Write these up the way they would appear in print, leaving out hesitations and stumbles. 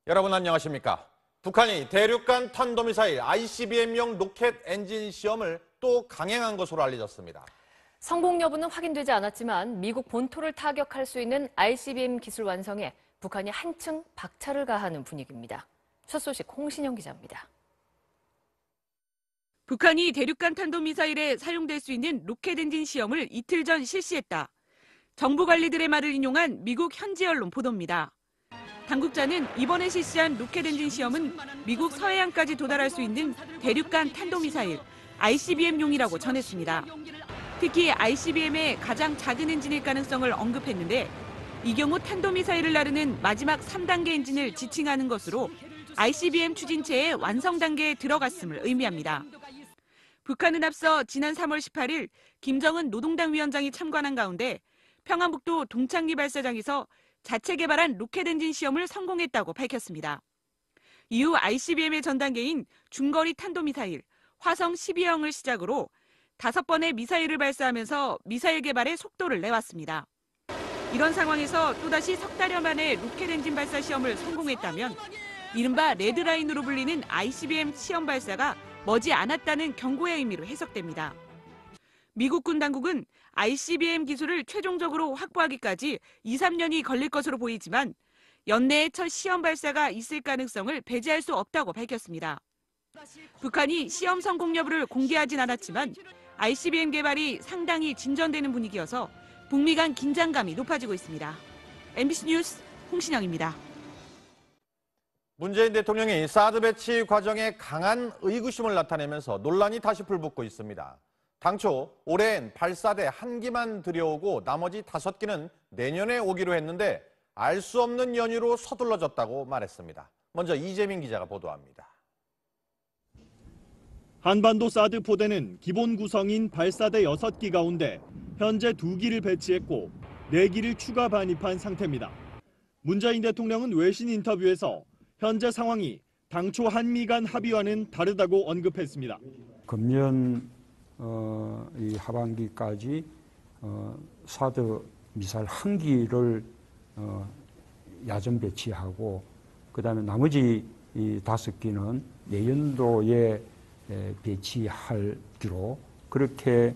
여러분 안녕하십니까? 북한이 대륙간 탄도미사일 ICBM용 로켓 엔진 시험을 또 강행한 것으로 알려졌습니다. 성공 여부는 확인되지 않았지만 미국 본토를 타격할 수 있는 ICBM 기술 완성에 북한이 한층 박차를 가하는 분위기입니다. 첫 소식 홍신영 기자입니다. 북한이 대륙간 탄도미사일에 사용될 수 있는 로켓 엔진 시험을 이틀 전 실시했다. 정부 관리들의 말을 인용한 미국 현지 언론 보도입니다. 당국자는 이번에 실시한 로켓 엔진 시험은 미국 서해안까지 도달할 수 있는 대륙간 탄도미사일 ICBM용이라고 전했습니다. 특히 ICBM의 가장 작은 엔진일 가능성을 언급했는데 이 경우 탄도미사일을 나르는 마지막 3단계 엔진을 지칭하는 것으로 ICBM 추진체의 완성 단계에 들어갔음을 의미합니다. 북한은 앞서 지난 3월 18일 김정은 노동당 위원장이 참관한 가운데 평안북도 동창리 발사장에서 자체 개발한 로켓 엔진 시험을 성공했다고 밝혔습니다. 이후 ICBM의 전 단계인 중거리 탄도미사일 화성 12형을 시작으로 5번의 미사일을 발사하면서 미사일 개발에 속도를 내왔습니다. 이런 상황에서 또다시 석 달여 만에 로켓 엔진 발사 시험을 성공했다면 이른바 레드라인으로 불리는 ICBM 시험 발사가 머지 않았다는 경고의 의미로 해석됩니다. 미국 군 당국은 ICBM 기술을 최종적으로 확보하기까지 2-3년이 걸릴 것으로 보이지만 연내에 첫 시험 발사가 있을 가능성을 배제할 수 없다고 밝혔습니다. 북한이 시험 성공 여부를 공개하진 않았지만 ICBM 개발이 상당히 진전되는 분위기여서 북미 간 긴장감이 높아지고 있습니다. MBC 뉴스 홍신영입니다. 문재인 대통령이 사드 배치 과정에 강한 의구심을 나타내면서 논란이 다시 불붙고 있습니다. 당초 올해엔 발사대 1기만 들여오고 나머지 5기는 내년에 오기로 했는데 알 수 없는 연유로 서둘러졌다고 말했습니다. 먼저 이재민 기자가 보도합니다. 한반도 사드 포대는 기본 구성인 발사대 6기 가운데 현재 2기를 배치했고 4기를 추가 반입한 상태입니다. 문재인 대통령은 외신 인터뷰에서 현재 상황이 당초 한미 간 합의와는 다르다고 언급했습니다. 금년 이 하반기까지 사드 미사일 1기를 야전 배치하고 그다음에 나머지 이 5기는 내년도에 배치하기로 그렇게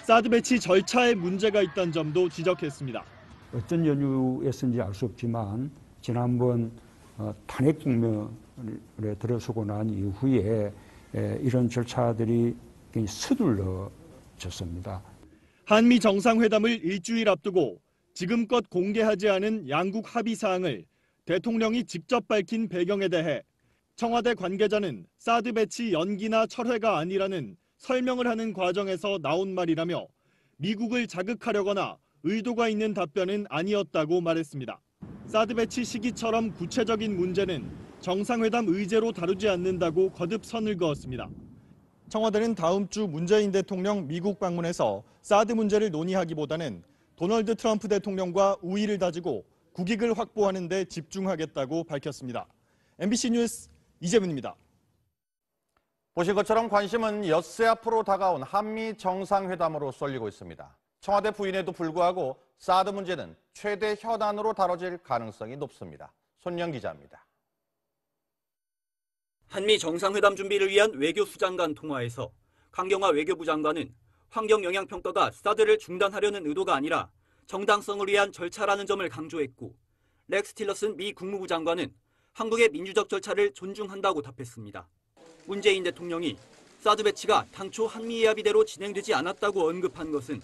사드 배치 절차에 문제가 있다는 점도 지적했습니다. 어떤 연유였는지 알 수 없지만 지난번 탄핵 국면에 들어서고 난 이후에 이런 절차들이 굉장히 서둘러졌습니다. 한미 정상회담을 일주일 앞두고 지금껏 공개하지 않은 양국 합의 사항을 대통령이 직접 밝힌 배경에 대해 청와대 관계자는 사드 배치 연기나 철회가 아니라는 설명을 하는 과정에서 나온 말이라며 미국을 자극하려거나 의도가 있는 답변은 아니었다고 말했습니다. 사드 배치 시기처럼 구체적인 문제는 정상회담 의제로 다루지 않는다고 거듭 선을 그었습니다. 청와대는 다음 주 문재인 대통령 미국 방문에서 사드 문제를 논의하기보다는 도널드 트럼프 대통령과 우위를 다지고 국익을 확보하는 데 집중하겠다고 밝혔습니다. MBC 뉴스 이재민입니다. 보신 것처럼 관심은 엿새 앞으로 다가온 한미 정상회담으로 쏠리고 있습니다. 청와대 부인에도 불구하고 사드 문제는 최대 현안으로 다뤄질 가능성이 높습니다. 손영 기자입니다. 한미 정상회담 준비를 위한 외교수장 간 통화에서 강경화 외교부 장관은 환경영향평가가 사드를 중단하려는 의도가 아니라 정당성을 위한 절차라는 점을 강조했고 렉스 틸러슨 미 국무부 장관은 한국의 민주적 절차를 존중한다고 답했습니다. 문재인 대통령이 사드 배치가 당초 한미의 합의대로 진행되지 않았다고 언급한 것은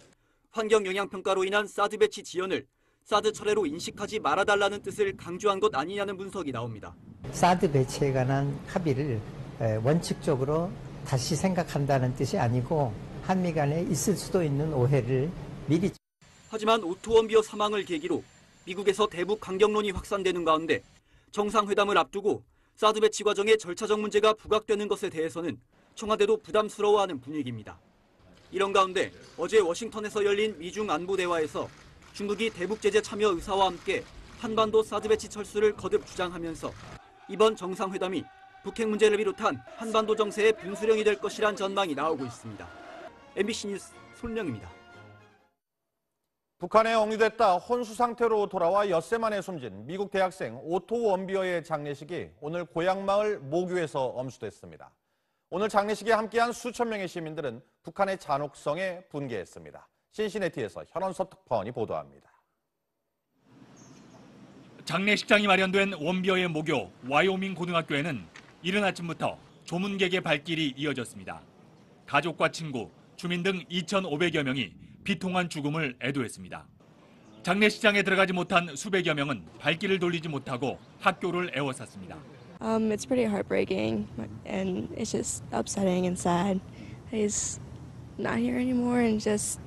환경영향평가로 인한 사드 배치 지연을 사드 철회로 인식하지 말아달라는 뜻을 강조한 것 아니냐는 분석이 나옵니다. 사드 배치에 관한 합의를 원칙적으로 다시 생각한다는 뜻이 아니고 한미 간에 있을 수도 있는 오해를 미리. 하지만 오토 원비어 사망을 계기로 미국에서 대북 강경론이 확산되는 가운데 정상회담을 앞두고 사드 배치 과정의 절차적 문제가 부각되는 것에 대해서는 청와대도 부담스러워하는 분위기입니다. 이런 가운데 어제 워싱턴에서 열린 미중 안보 대화에서 중국이 대북 제재 참여 의사와 함께 한반도 사드 배치 철수를 거듭 주장하면서 이번 정상회담이 북핵 문제를 비롯한 한반도 정세의 분수령이 될 것이란 전망이 나오고 있습니다. MBC 뉴스 손령입니다. 북한에 억류됐다 혼수 상태로 돌아와 엿새 만에 숨진 미국 대학생 오토 원비어의 장례식이 오늘 고향마을 모교에서 엄수됐습니다. 오늘 장례식에 함께한 수천 명의 시민들은 북한의 잔혹성에 분개했습니다. 신시내티에서 현원섭 특파원이 보도합니다. 장례식장이 마련된 원비어의 모교 와이오밍 고등학교에는 이른 아침부터 조문객의 발길이 이어졌습니다. 가족과 친구, 주민 등 2,500여 명이 비통한 죽음을 애도했습니다. 장례식장에 들어가지 못한 수백여 명은 발길을 돌리지 못하고 학교를 애워쌌습니다. It's pretty heartbreaking and it's just upsetting and sad. He's not here anymore and just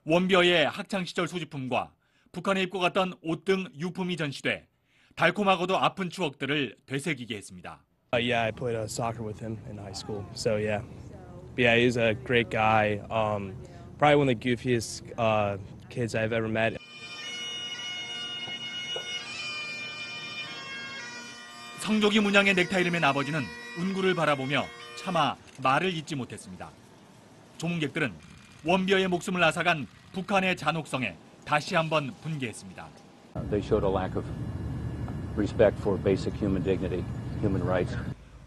원비어의 학창시절 소지품과 북한에 입고 갔던 옷 등 유품이 전시돼 달콤하고도 아픈 추억들을 되새기게 했습니다. Yeah, I played soccer with him in high school. So yeah. But yeah, he's a great guy. Probably one of the goofiest kids I've ever met. 성조기 문양의 넥타이를 맨 아버지는 운구를 바라보며 차마 말을 잇지 못했습니다. 조문객들은 원비어의 목숨을 앗아간 북한의 잔혹성에 다시 한번 분개했습니다. They showed a lack of respect for basic human dignity, human rights.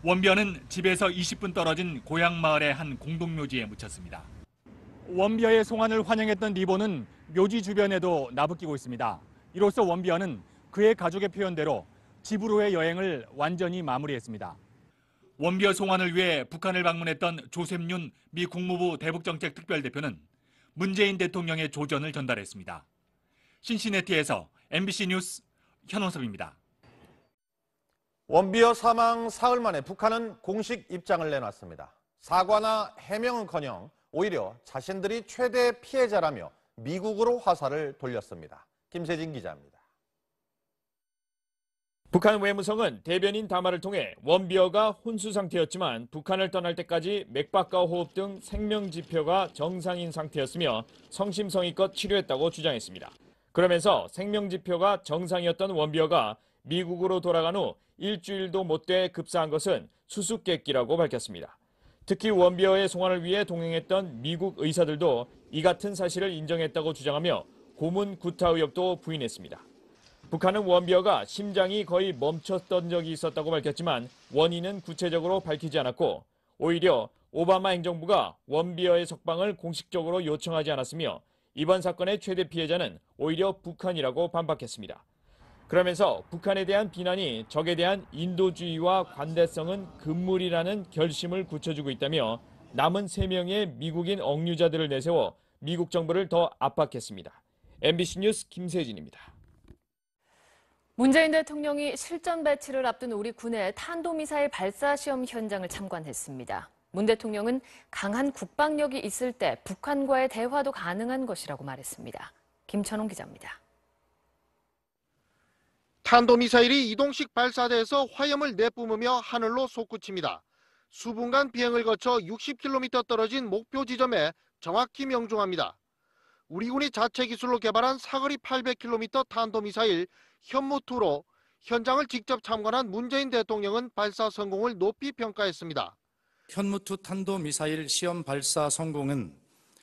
원비어는 집에서 20분 떨어진 고향 마을의 한 공동묘지에 묻혔습니다. 원비어의 송환을 환영했던 리본은 묘지 주변에도 나부끼고 있습니다. 이로써 원비어는 그의 가족의 표현대로 집으로의 여행을 완전히 마무리했습니다. 원비어 송환을 위해 북한을 방문했던 조셉윤 미 국무부 대북정책 특별대표는 문재인 대통령의 조전을 전달했습니다. 신시내티에서 MBC 뉴스 현원섭입니다. 원비어 사망 사흘 만에 북한은 공식 입장을 내놨습니다. 사과나 해명은커녕 오히려 자신들이 최대 피해자라며 미국으로 화살을 돌렸습니다. 김세진 기자입니다. 북한 외무성은 대변인 담화를 통해 원비어가 혼수 상태였지만 북한을 떠날 때까지 맥박과 호흡 등 생명 지표가 정상인 상태였으며 성심성의껏 치료했다고 주장했습니다. 그러면서 생명 지표가 정상이었던 원비어가 미국으로 돌아간 후 일주일도 못 돼 급사한 것은 수수께끼라고 밝혔습니다. 특히 원비어의 송환을 위해 동행했던 미국 의사들도 이 같은 사실을 인정했다고 주장하며 고문 구타 의혹도 부인했습니다. 북한은 원비어가 심장이 거의 멈췄던 적이 있었다고 밝혔지만 원인은 구체적으로 밝히지 않았고 오히려 오바마 행정부가 원비어의 석방을 공식적으로 요청하지 않았으며 이번 사건의 최대 피해자는 오히려 북한이라고 반박했습니다. 그러면서 북한에 대한 비난이 적에 대한 인도주의와 관대성은 금물이라는 결심을 굳혀주고 있다며 남은 3명의 미국인 억류자들을 내세워 미국 정부를 더 압박했습니다. MBC 뉴스 김세진입니다. 문재인 대통령이 실전 배치를 앞둔 우리 군의 탄도미사일 발사 시험 현장을 참관했습니다. 문 대통령은 강한 국방력이 있을 때 북한과의 대화도 가능한 것이라고 말했습니다. 김천홍 기자입니다. 탄도미사일이 이동식 발사대에서 화염을 내뿜으며 하늘로 솟구칩니다. 수분간 비행을 거쳐 60km 떨어진 목표 지점에 정확히 명중합니다. 우리 군이 자체 기술로 개발한 사거리 800km 탄도미사일 현무2로 현장을 직접 참관한 문재인 대통령은 발사 성공을 높이 평가했습니다. 현무2 탄도미사일 시험 발사 성공은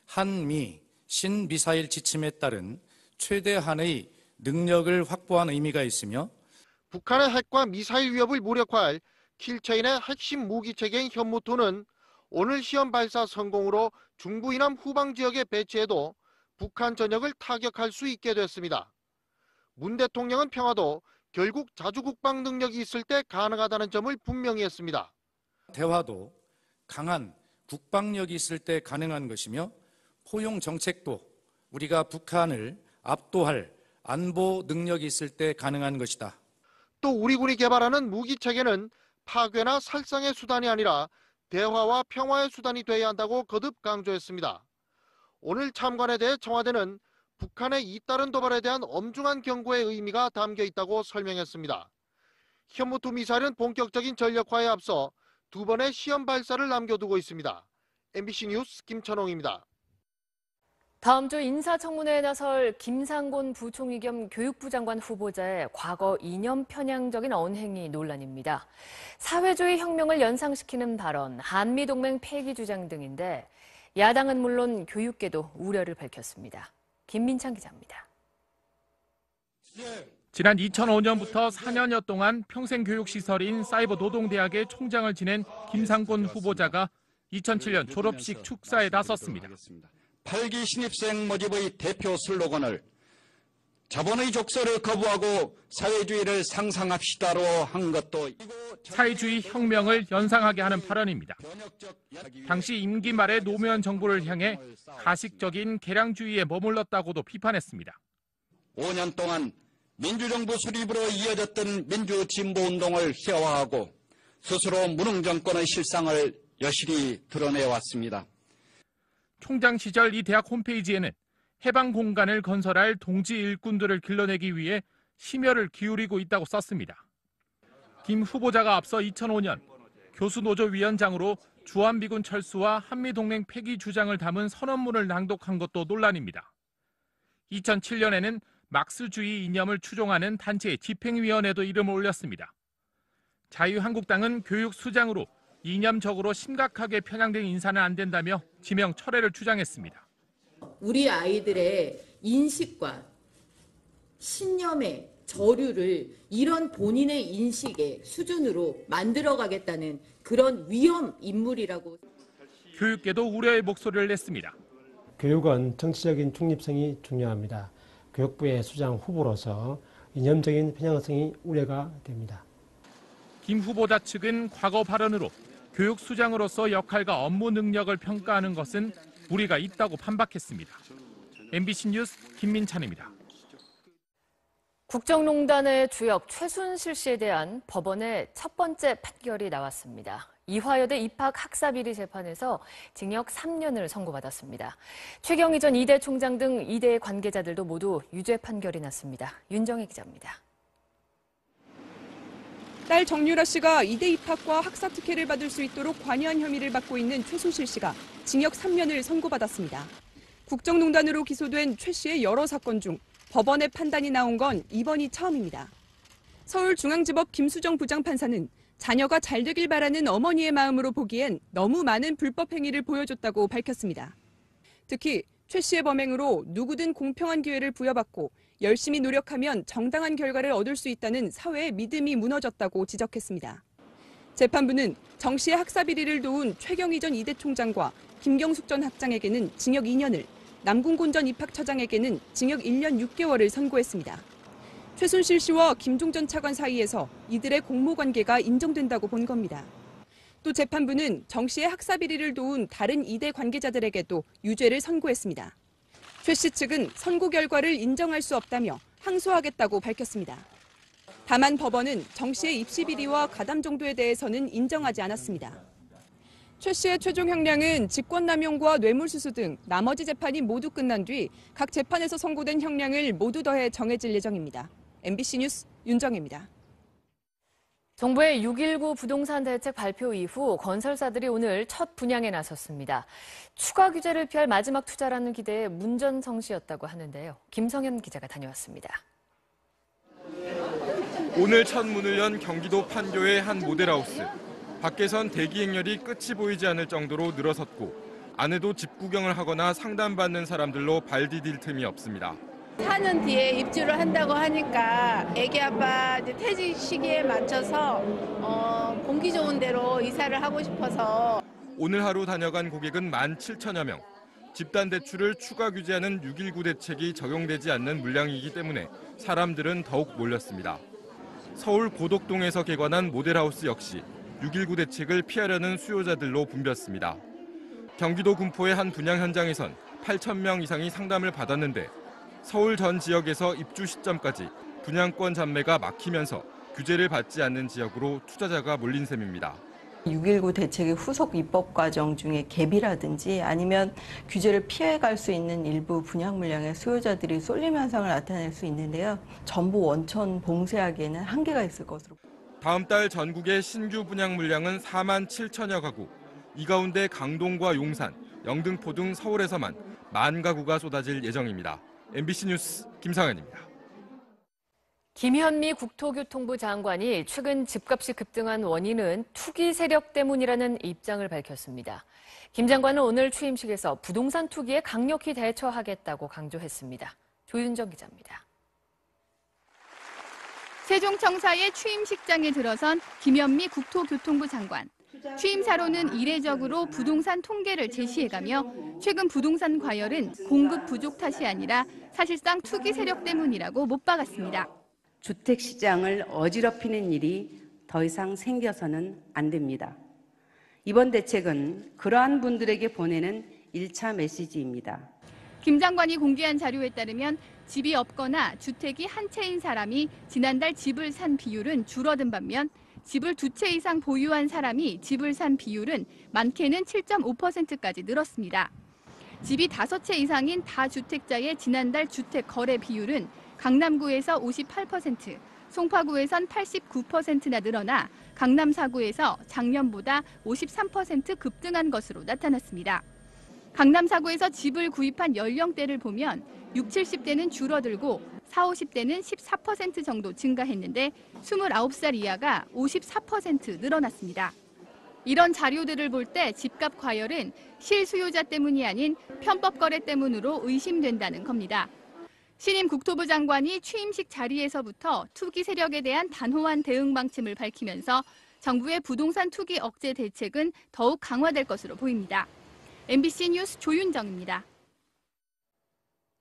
한미 신미사일 지침에 따른 최대한의 능력을 확보한 의미가 있으며 북한의 핵과 미사일 위협을 무력화할 킬체인의 핵심 무기체계인 현무2는 오늘 시험 발사 성공으로 중부 이남 후방 지역에 배치해도 북한 전역을 타격할 수 있게 됐습니다. 문 대통령은 평화도 결국 자주국방 능력이 있을 때 가능하다는 점을 분명히 했습니다. 대화도 강한 국방력이 있을 때 가능한 것이며 포용 정책도 우리가 북한을 압도할 안보 능력이 있을 때 가능한 것이다. 또 우리 군이 개발하는 무기체계는 파괴나 살상의 수단이 아니라 대화와 평화의 수단이 돼야 한다고 거듭 강조했습니다. 오늘 참관에 대해 청와대는 북한의 잇따른 도발에 대한 엄중한 경고의 의미가 담겨 있다고 설명했습니다. 현무2 미사일은 본격적인 전력화에 앞서 2번의 시험 발사를 남겨두고 있습니다. MBC 뉴스 김천홍입니다. 다음 주 인사청문회에 나설 김상곤 부총리 겸 교육부 장관 후보자의 과거 이념 편향적인 언행이 논란입니다. 사회주의 혁명을 연상시키는 발언, 한미동맹 폐기 주장 등인데 야당은 물론 교육계도 우려를 밝혔습니다. 김민창 기자입니다. 지난 2005년부터 4년여 동안 평생교육시설인 사이버노동대학의 총장을 지낸 김상곤 후보자가 2007년 졸업식 축사에 나섰습니다. 8기 신입생 모집의 대표 슬로건을 자본의 족쇄를 거부하고 사회주의를 상상합시다로 한 것도 사회주의 혁명을 연상하게 하는 발언입니다. 당시 임기 말에 노무현 정부를 향해 가식적인 개량주의에 머물렀다고도 비판했습니다. 5년 동안 민주정부 수립으로 이어졌던 민주진보운동을 희화화하고 스스로 무능 정권의 실상을 여실히 드러내왔습니다. 총장 시절 이 대학 홈페이지에는 해방 공간을 건설할 동지 일꾼들을 길러내기 위해 심혈을 기울이고 있다고 썼습니다. 김 후보자가 앞서 2005년 교수노조위원장으로 주한미군 철수와 한미동맹 폐기 주장을 담은 선언문을 낭독한 것도 논란입니다. 2007년에는 막스주의 이념을 추종하는 단체 집행위원회도 이름을 올렸습니다. 자유한국당은 교육수장으로 이념적으로 심각하게 편향된 인사는 안 된다며 지명 철회를 주장했습니다. 우리 아이들의 인식과 신념의 저류를 이런 본인의 인식의 수준으로 만들어가겠다는 그런 위험 인물이라고. 교육계도 우려의 목소리를 냈습니다. 교육은 정치적인 중립성이 중요합니다. 교육부의 수장 후보로서 이념적인 편향성이 우려가 됩니다. 김 후보자 측은 과거 발언으로 교육수장으로서 역할과 업무 능력을 평가하는 것은 무리가 있다고 반박했습니다. MBC 뉴스 김민찬입니다. 국정농단의 주역 최순실 씨에 대한 법원의 첫 번째 판결이 나왔습니다. 이화여대 입학 학사비리 재판에서 징역 3년을 선고받았습니다. 최경희 전 이대 총장 등 이대 관계자들도 모두 유죄 판결이 났습니다. 윤정혜 기자입니다. 딸 정유라 씨가 이대 입학과 학사 특혜를 받을 수 있도록 관여한 혐의를 받고 있는 최순실 씨가 징역 3년을 선고받았습니다. 국정농단으로 기소된 최 씨의 여러 사건 중 법원의 판단이 나온 건 이번이 처음입니다. 서울중앙지법 김수정 부장판사는 자녀가 잘 되길 바라는 어머니의 마음으로 보기엔 너무 많은 불법 행위를 보여줬다고 밝혔습니다. 특히 최 씨의 범행으로 누구든 공평한 기회를 부여받고 열심히 노력하면 정당한 결과를 얻을 수 있다는 사회의 믿음이 무너졌다고 지적했습니다. 재판부는 정 씨의 학사비리를 도운 최경희 전 이대 총장과 김경숙 전 학장에게는 징역 2년을, 남궁곤 전 입학처장에게는 징역 1년 6개월을 선고했습니다. 최순실 씨와 김종 전 차관 사이에서 이들의 공모관계가 인정된다고 본 겁니다. 또 재판부는 정 씨의 학사비리를 도운 다른 이대 관계자들에게도 유죄를 선고했습니다. 최 씨 측은 선고 결과를 인정할 수 없다며 항소하겠다고 밝혔습니다. 다만 법원은 정 씨의 입시 비리와 가담 정도에 대해서는 인정하지 않았습니다. 최 씨의 최종 형량은 직권남용과 뇌물수수 등 나머지 재판이 모두 끝난 뒤 각 재판에서 선고된 형량을 모두 더해 정해질 예정입니다. MBC 뉴스 윤정혜입니다. 정부의 6.19 부동산 대책 발표 이후 건설사들이 오늘 첫 분양에 나섰습니다. 추가 규제를 피할 마지막 투자라는 기대에 문전성시였다고 하는데요. 김성현 기자가 다녀왔습니다. 오늘 첫 문을 연 경기도 판교의 한 모델하우스. 밖에선 대기 행렬이 끝이 보이지 않을 정도로 늘어섰고 안에도 집 구경을 하거나 상담받는 사람들로 발 디딜 틈이 없습니다. 4년 뒤에 입주를 한다고 하니까 애기 아빠 퇴직 시기에 맞춰서 공기 좋은 데로 이사를 하고 싶어서. 오늘 하루 다녀간 고객은 17,000여 명. 집단 대출을 추가 규제하는 6.19 대책이 적용되지 않는 물량이기 때문에 사람들은 더욱 몰렸습니다. 서울 고덕동에서 개관한 모델하우스 역시 6.19 대책을 피하려는 수요자들로 붐볐습니다. 경기도 군포의 한 분양 현장에선 8,000명 이상이 상담을 받았는데 서울 전 지역에서 입주 시점까지 분양권 잔매가 막히면서 규제를 받지 않는 지역으로 투자자가 몰린 셈입니다. 6.19 대책의 후속 입법 과정 중에 갭이라든지 아니면 규제를 피해갈 수 있는 일부 분양 물량의 수요자들이 쏠림 현상을 나타낼 수 있는데요. 전부 원천 봉쇄하기에는 한계가 있을 것으로. 다음 달 전국의 신규 분양 물량은 47,000여 가구. 이 가운데 강동과 용산, 영등포 등 서울에서만 10,000 가구가 쏟아질 예정입니다. MBC 뉴스 김상현입니다. 김현미 국토교통부 장관이 최근 집값이 급등한 원인은 투기 세력 때문이라는 입장을 밝혔습니다. 김 장관은 오늘 취임식에서 부동산 투기에 강력히 대처하겠다고 강조했습니다. 조윤정 기자입니다. 세종청사의 취임식장에 들어선 김현미 국토교통부 장관. 취임사로는 이례적으로 부동산 통계를 제시해가며 최근 부동산 과열은 공급 부족 탓이 아니라 사실상 투기 세력 때문이라고 못 박았습니다. 주택 시장을 어지럽히는 일이 더 이상 생겨서는 안 됩니다. 이번 대책은 그러한 분들에게 보내는 1차 메시지입니다. 김 장관이 공개한 자료에 따르면 집이 없거나 주택이 한 채인 사람이 지난달 집을 산 비율은 줄어든 반면 집을 2채 이상 보유한 사람이 집을 산 비율은 많게는 7.5%까지 늘었습니다. 집이 5채 이상인 다주택자의 지난달 주택 거래 비율은 강남구에서 58%, 송파구에선 89%나 늘어나 강남 4구에서 작년보다 53% 급등한 것으로 나타났습니다. 강남 4구에서 집을 구입한 연령대를 보면 60, 70대는 줄어들고 40, 50대는 14% 정도 증가했는데 29살 이하가 54% 늘어났습니다. 이런 자료들을 볼 때 집값 과열은 실수요자 때문이 아닌 편법 거래 때문으로 의심된다는 겁니다. 신임 국토부 장관이 취임식 자리에서부터 투기 세력에 대한 단호한 대응 방침을 밝히면서 정부의 부동산 투기 억제 대책은 더욱 강화될 것으로 보입니다. MBC 뉴스 조윤정입니다.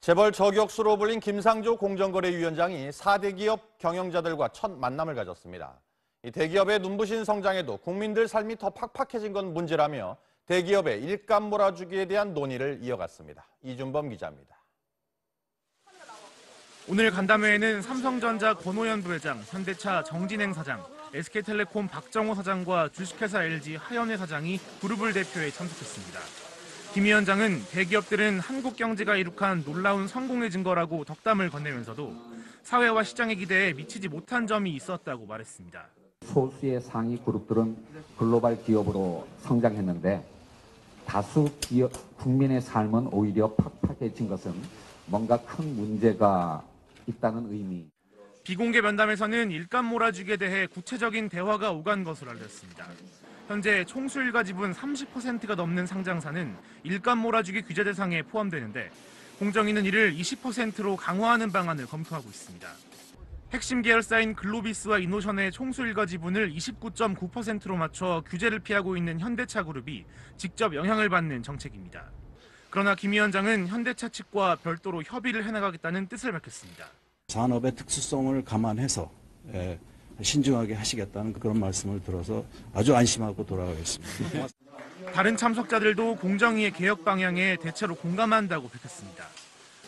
재벌 저격수로 불린 김상조 공정거래위원장이 4대 기업 경영자들과 첫 만남을 가졌습니다. 이 대기업의 눈부신 성장에도 국민들 삶이 더 팍팍해진 건 문제라며 대기업의 일감 몰아주기에 대한 논의를 이어갔습니다. 이준범 기자입니다. 오늘 간담회에는 삼성전자 권오현 부회장, 현대차 정진행 사장, SK텔레콤 박정호 사장과 주식회사 LG 하연회 사장이 그룹을 대표해 참석했습니다. 김 위원장은 대기업들은 한국 경제가 이룩한 놀라운 성공의 증거라고 덕담을 건네면서도 사회와 시장의 기대에 미치지 못한 점이 있었다고 말했습니다. 소수의 상위 그룹들은 글로벌 기업으로 성장했는데 다수 국민의 삶은 오히려 팍팍해진 것은 뭔가 큰 문제가 있다는 의미. 비공개 면담에서는 일감 몰아주기에 대해 구체적인 대화가 오간 것으로 알렸습니다. 현재 총수일가 지분 30%가 넘는 상장사는 일감 몰아주기 규제 대상에 포함되는데 공정위는 이를 20%로 강화하는 방안을 검토하고 있습니다. 핵심 계열사인 글로비스와 이노션의 총수일가 지분을 29.9%로 맞춰 규제를 피하고 있는 현대차 그룹이 직접 영향을 받는 정책입니다. 그러나 김 위원장은 현대차 측과 별도로 협의를 해나가겠다는 뜻을 밝혔습니다. 산업의 특수성을 감안해서 신중하게 하시겠다는 그런 말씀을 들어서 아주 안심하고 돌아가겠습니다. 다른 참석자들도 공정위의 개혁 방향에 대체로 공감한다고 밝혔습니다.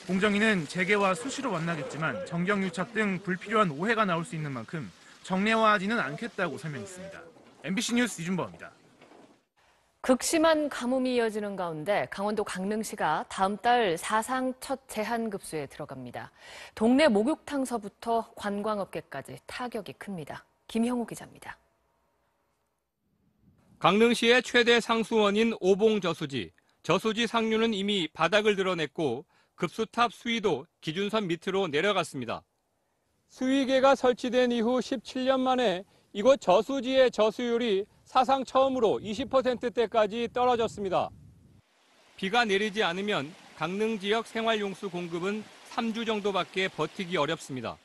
공정위는 재계와 수시로 만나겠지만 정경유착 등 불필요한 오해가 나올 수 있는 만큼 정례화하지는 않겠다고 설명했습니다. MBC 뉴스 이준범입니다. 극심한 가뭄이 이어지는 가운데 강원도 강릉시가 다음 달 사상 첫 제한급수에 들어갑니다. 동네 목욕탕서부터 관광업계까지 타격이 큽니다. 김형우 기자입니다. 강릉시의 최대 상수원인 오봉저수지. 저수지 상류는 이미 바닥을 드러냈고 급수탑 수위도 기준선 밑으로 내려갔습니다. 수위계가 설치된 이후 17년 만에 이곳 저수지의 저수율이 사상 처음으로 20%대까지 떨어졌습니다. 비가 내리지 않으면 강릉 지역 생활용수 공급은 3주 정도밖에 버티기 어렵습니다.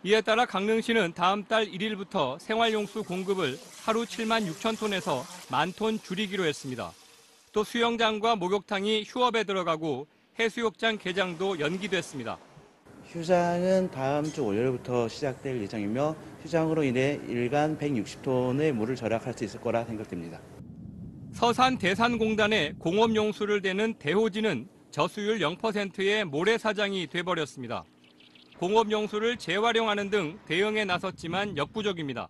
이에 따라 강릉시는 다음 달 1일부터 생활용수 공급을 하루 7만 6천 톤에서 1만 톤 줄이기로 했습니다. 또 수영장과 목욕탕이 휴업에 들어가고 해수욕장 개장도 연기됐습니다. 휴장은 다음 주 월요일부터 시작될 예정이며 휴장으로 인해 일간 160톤의 물을 절약할 수 있을 거라 생각됩니다. 서산대산공단의 공업용수를 대는 대호지는 저수율 0%의 모래사장이 돼버렸습니다. 공업용수를 재활용하는 등 대응에 나섰지만 역부족입니다.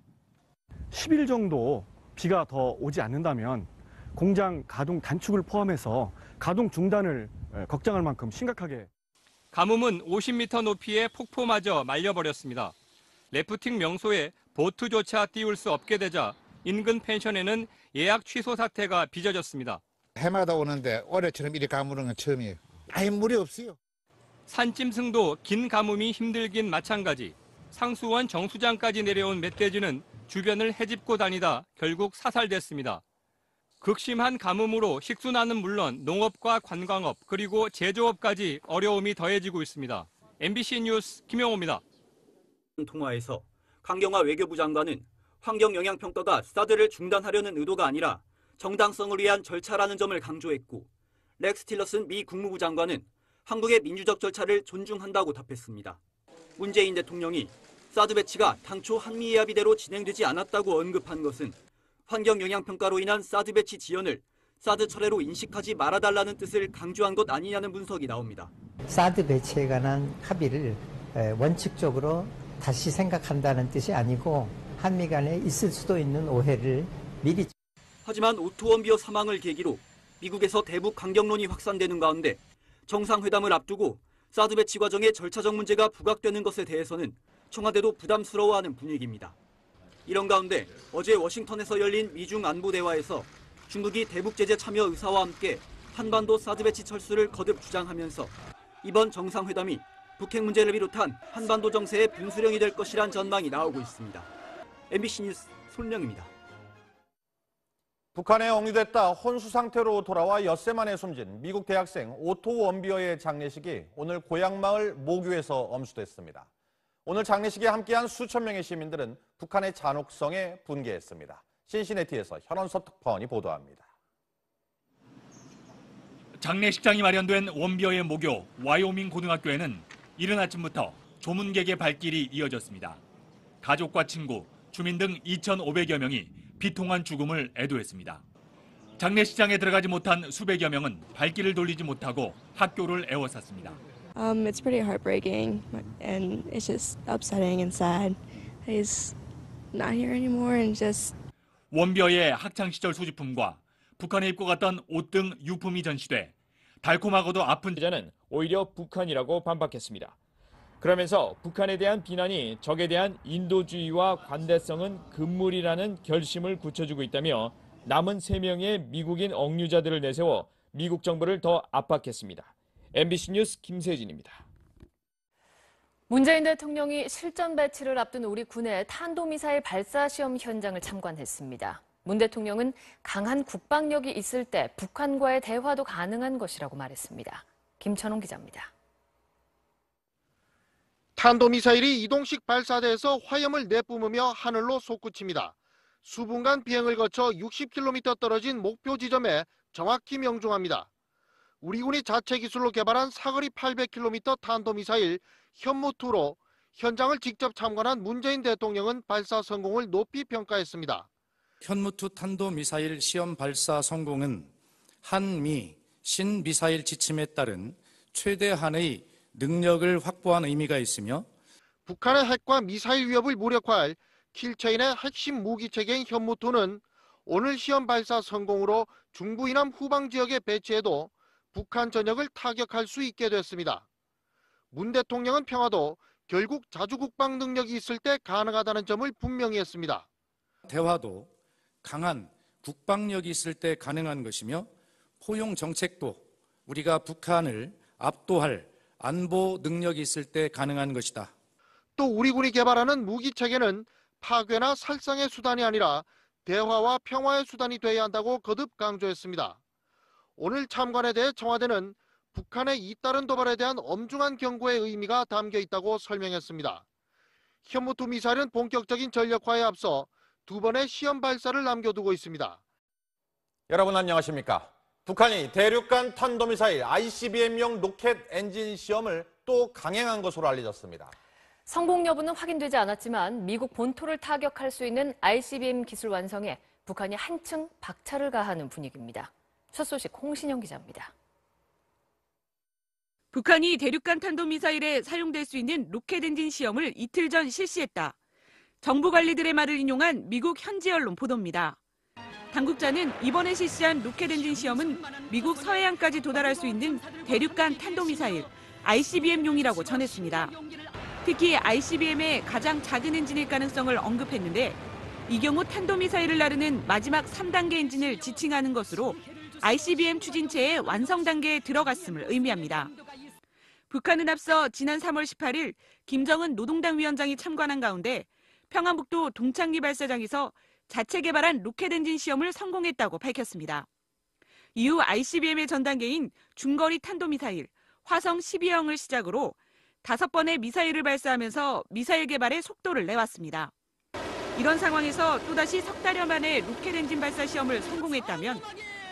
10일 정도 비가 더 오지 않는다면 공장 가동 단축을 포함해서 가동 중단을 걱정할 만큼 심각하게. 가뭄은 50m 높이의 폭포마저 말려버렸습니다. 래프팅 명소에 보트조차 띄울 수 없게 되자 인근 펜션에는 예약 취소 사태가 빚어졌습니다. 해마다 오는데 올해처럼 이리 가무는 건 처음이에요. 아예 물이 없어요. 산짐승도 긴 가뭄이 힘들긴 마찬가지. 상수원 정수장까지 내려온 멧돼지는 주변을 헤집고 다니다 결국 사살됐습니다. 극심한 가뭄으로 식수나는 물론 농업과 관광업 그리고 제조업까지 어려움이 더해지고 있습니다. MBC 뉴스 김영호입니다. 통화에서 강경화 외교부 장관은 환경영향평가가 사드를 중단하려는 의도가 아니라 정당성을 위한 절차라는 점을 강조했고, 렉스 틸러슨 미 국무부 장관은 한국의 민주적 절차를 존중한다고 답했습니다. 문재인 대통령이 사드 배치가 당초 한미의 합의대로 진행되지 않았다고 언급한 것은 환경영향평가로 인한 사드 배치 지연을 사드 철회로 인식하지 말아달라는 뜻을 강조한 것 아니냐는 분석이 나옵니다. 사드 배치에 관한 합의를 원칙적으로 다시 생각한다는 뜻이 아니고 한미 간에 있을 수도 있는 오해를 미리. 하지만 오토 원비어 사망을 계기로 미국에서 대북 강경론이 확산되는 가운데 정상회담을 앞두고 사드 배치 과정의 절차적 문제가 부각되는 것에 대해서는 청와대도 부담스러워하는 분위기입니다. 이런 가운데 어제 워싱턴에서 열린 미중 안보 대화에서 중국이 대북 제재 참여 의사와 함께 한반도 사드 배치 철수를 거듭 주장하면서 이번 정상회담이 북핵 문제를 비롯한 한반도 정세의 분수령이 될 것이란 전망이 나오고 있습니다. MBC 뉴스 손령입니다. 북한에 억류됐다 혼수 상태로 돌아와 엿새 만에 숨진 미국 대학생 오토 원비어의 장례식이 오늘 고향마을 모교에서 엄수됐습니다. 오늘 장례식에 함께한 수천 명의 시민들은 북한의 잔혹성에 분개했습니다. 신시내티에서 현원석 특파원이 보도합니다. 장례식장이 마련된 원비어의 모교 와이오밍 고등학교에는 이른 아침부터 조문객의 발길이 이어졌습니다. 가족과 친구, 주민 등 2,500여 명이 비통한 죽음을 애도했습니다. 장례식장에 들어가지 못한 수백여 명은 발길을 돌리지 못하고 학교를 애워쌌습니다. It's pretty heartbreaking and it's just upsetting and sad. He's not here anymore and just. 원비어의 학창 시절 소지품과 북한에 입고 갔던 옷 등 유품이 전시돼 달콤하고도 아픈 자는 오히려 북한이라고 반박했습니다. 그러면서 북한에 대한 비난이 적에 대한 인도주의와 관대성은 금물이라는 결심을 굳혀주고 있다며 남은 3명의 미국인 억류자들을 내세워 미국 정부를 더 압박했습니다. MBC 뉴스 김세진입니다. 문재인 대통령이 실전 배치를 앞둔 우리 군의 탄도미사일 발사 시험 현장을 참관했습니다. 문 대통령은 강한 국방력이 있을 때 북한과의 대화도 가능한 것이라고 말했습니다. 김천홍 기자입니다. 탄도미사일이 이동식 발사대에서 화염을 내뿜으며 하늘로 솟구칩니다. 수분간 비행을 거쳐 60km 떨어진 목표 지점에 정확히 명중합니다. 우리 군이 자체 기술로 개발한 사거리 800km 탄도미사일 현무2로 현장을 직접 참관한 문재인 대통령은 발사 성공을 높이 평가했습니다. 현무2 탄도미사일 시험 발사 성공은 한미 신미사일 지침에 따른 최대한의 능력을 확보한 의미가 있으며 북한의 핵과 미사일 위협을 무력화할 킬체인의 핵심 무기체계인 현무2는 오늘 시험 발사 성공으로 중부 이남 후방 지역에 배치해도 북한 전역을 타격할 수 있게 됐습니다. 문 대통령은 평화도 결국 자주국방 능력이 있을 때 가능하다는 점을 분명히 했습니다. 대화도 강한 국방력이 있을 때 가능한 것이며 포용 정책도 우리가 북한을 압도할 안보 능력이 있을 때 가능한 것이다. 또 우리 군이 개발하는 무기 체계는 파괴나 살상의 수단이 아니라 대화와 평화의 수단이 돼야 한다고 거듭 강조했습니다. 오늘 참관에 대해 청와대는 북한의 잇따른 도발에 대한 엄중한 경고의 의미가 담겨 있다고 설명했습니다. 현무2 미사일은 본격적인 전력화에 앞서 2번의 시험 발사를 남겨두고 있습니다. 여러분 안녕하십니까? 북한이 대륙간 탄도미사일 ICBM용 로켓 엔진 시험을 또 강행한 것으로 알려졌습니다. 성공 여부는 확인되지 않았지만 미국 본토를 타격할 수 있는 ICBM 기술 완성에 북한이 한층 박차를 가하는 분위기입니다. 첫 소식 홍신영 기자입니다. 북한이 대륙간 탄도미사일에 사용될 수 있는 로켓 엔진 시험을 이틀 전 실시했다. 정부 관리들의 말을 인용한 미국 현지 언론 보도입니다. 당국자는 이번에 실시한 로켓 엔진 시험은 미국 서해안까지 도달할 수 있는 대륙간 탄도미사일 ICBM용이라고 전했습니다. 특히 ICBM의 가장 작은 엔진일 가능성을 언급했는데 이 경우 탄도미사일을 나르는 마지막 3단계 엔진을 지칭하는 것으로 ICBM 추진체의 완성 단계에 들어갔음을 의미합니다. 북한은 앞서 지난 3월 18일 김정은 노동당 위원장이 참관한 가운데 평안북도 동창리 발사장에서 자체 개발한 로켓 엔진 시험을 성공했다고 밝혔습니다. 이후 ICBM의 전 단계인 중거리 탄도미사일 화성 12형을 시작으로 5번의 미사일을 발사하면서 미사일 개발에 속도를 내왔습니다. 이런 상황에서 또다시 석 달여 만에 로켓 엔진 발사 시험을 성공했다면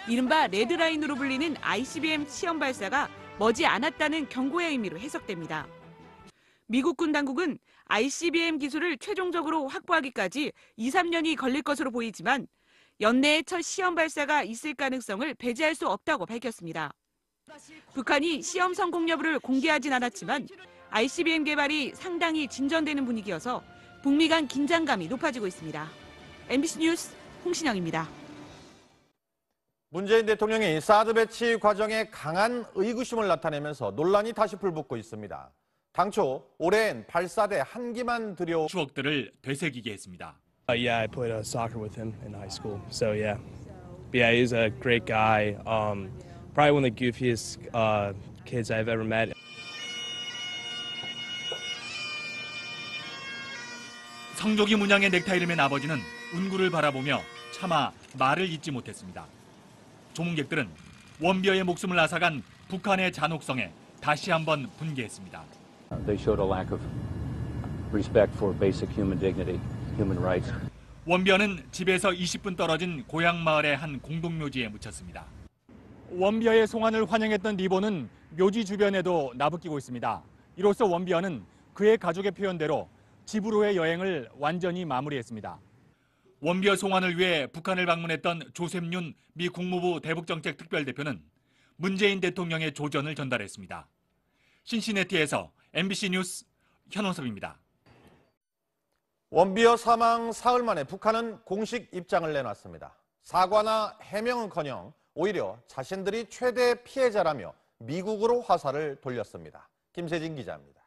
이른바 레드라인으로 불리는 ICBM 시험 발사가 머지 않았다는 경고의 의미로 해석됩니다. 미국군 당국은 ICBM 기술을 최종적으로 확보하기까지 2-3년이 걸릴 것으로 보이지만 연내에 첫 시험 발사가 있을 가능성을 배제할 수 없다고 밝혔습니다. 북한이 시험 성공 여부를 공개하진 않았지만 ICBM 개발이 상당히 진전되는 분위기여서 북미 간 긴장감이 높아지고 있습니다. MBC 뉴스 홍신영입니다. 문재인 대통령이 사드 배치 과정에 강한 의구심을 나타내면서 논란이 다시 불붙고 있습니다. 당초 올해엔 발사대 한 기만 들여온 추억들을 되새기게 했습니다. Yeah, I played soccer with him in high school. So yeah, he's a great guy. Probably one of the goofiest kids I've ever met. 성조기 문양의 넥타이를 맨 아버지는 운구를 바라보며 차마 말을 잇지 못했습니다. 조문객들은 원비어의 목숨을 앗아간 북한의 잔혹성에 다시 한번 분개했습니다. They showed a lack of respect for basic human dignity, human rights. 원비어는 집에서 20분 떨어진 고향 마을의 한 공동묘지에 묻혔습니다. 원비어의 송환을 환영했던 리본은 묘지 주변에도 나부끼고 있습니다. 이로써 원비어는 그의 가족의 표현대로 집으로의 여행을 완전히 마무리했습니다. 원비어 송환을 위해 북한을 방문했던 조셉윤 미 국무부 대북정책 특별대표는 문재인 대통령의 조전을 전달했습니다. 신시내티에서 MBC 뉴스 현원섭입니다. 원비어 사망 사흘 만에 북한은 공식 입장을 내놨습니다. 사과나 해명은커녕 오히려 자신들이 최대 피해자라며 미국으로 화살을 돌렸습니다. 김세진 기자입니다.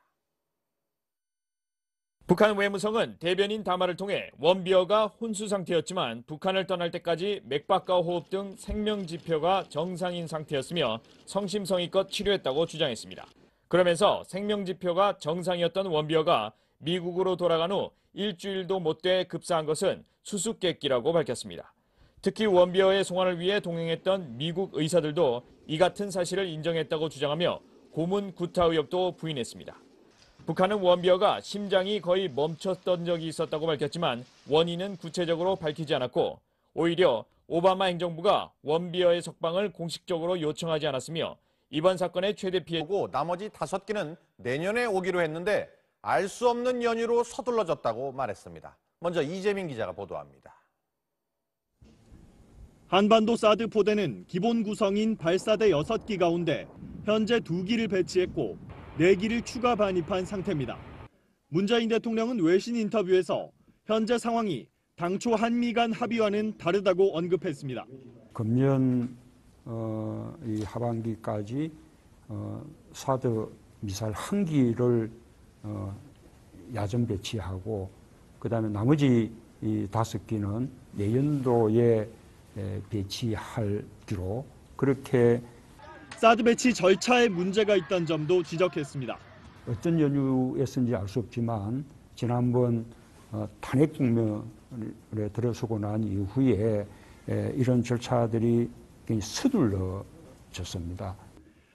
북한 외무성은 대변인 담화를 통해 원비어가 혼수 상태였지만 북한을 떠날 때까지 맥박과 호흡 등 생명 지표가 정상인 상태였으며 성심성의껏 치료했다고 주장했습니다. 그러면서 생명 지표가 정상이었던 원비어가 미국으로 돌아간 후 일주일도 못 돼 급사한 것은 수수께끼라고 밝혔습니다. 특히 원비어의 송환을 위해 동행했던 미국 의사들도 이 같은 사실을 인정했다고 주장하며 고문 구타 의혹도 부인했습니다. 북한은 원비어가 심장이 거의 멈췄던 적이 있었다고 밝혔지만 원인은 구체적으로 밝히지 않았고 오히려 오바마 행정부가 원비어의 석방을 공식적으로 요청하지 않았으며 이번 사건의 최대 피해고 나머지 5기는 내년에 오기로 했는데 알 수 없는 연유로 서둘러졌다고 말했습니다. 먼저 이재민 기자가 보도합니다. 한반도 사드 포대는 기본 구성인 발사대 6기 가운데 현재 2기를 배치했고 4기를 추가 반입한 상태입니다. 문재인 대통령은 외신 인터뷰에서 현재 상황이 당초 한미 간 합의와는 다르다고 언급했습니다. 금년 이 하반기까지 사드 미사일 1기를 야전 배치하고 그다음에 나머지 이 5기는 내년도에 배치하기로 그렇게 사드 배치 절차에 문제가 있다는 점도 지적했습니다. 어떤 연유였는지 알 수 없지만 지난번 탄핵 국면에 들어서고 난 이후에 이런 절차들이 굉장히 서둘러졌습니다.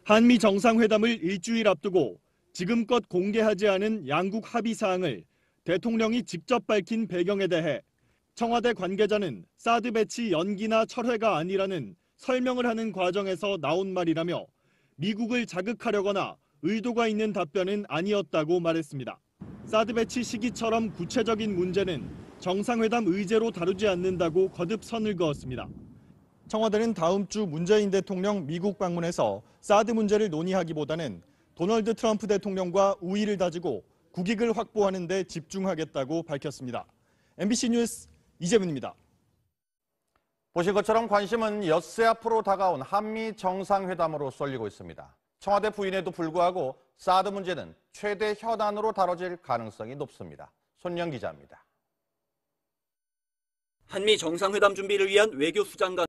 한미 정상회담을 일주일 앞두고 지금껏 공개하지 않은 양국 합의 사항을 대통령이 직접 밝힌 배경에 대해 청와대 관계자는 사드 배치 연기나 철회가 아니라는 설명을 하는 과정에서 나온 말이라며 미국을 자극하려거나 의도가 있는 답변은 아니었다고 말했습니다. 사드 배치 시기처럼 구체적인 문제는 정상회담 의제로 다루지 않는다고 거듭 선을 그었습니다. 청와대는 다음 주 문재인 대통령 미국 방문에서 사드 문제를 논의하기보다는 도널드 트럼프 대통령과 우위를 다지고 국익을 확보하는 데 집중하겠다고 밝혔습니다. MBC 뉴스 이재민입니다. 보신 것처럼 관심은 엿새 앞으로 다가온 한미 정상회담으로 쏠리고 있습니다. 청와대 부인에도 불구하고 사드 문제는 최대 현안으로 다뤄질 가능성이 높습니다. 손영 기자입니다. 한미 정상회담 준비를 위한 외교 수장관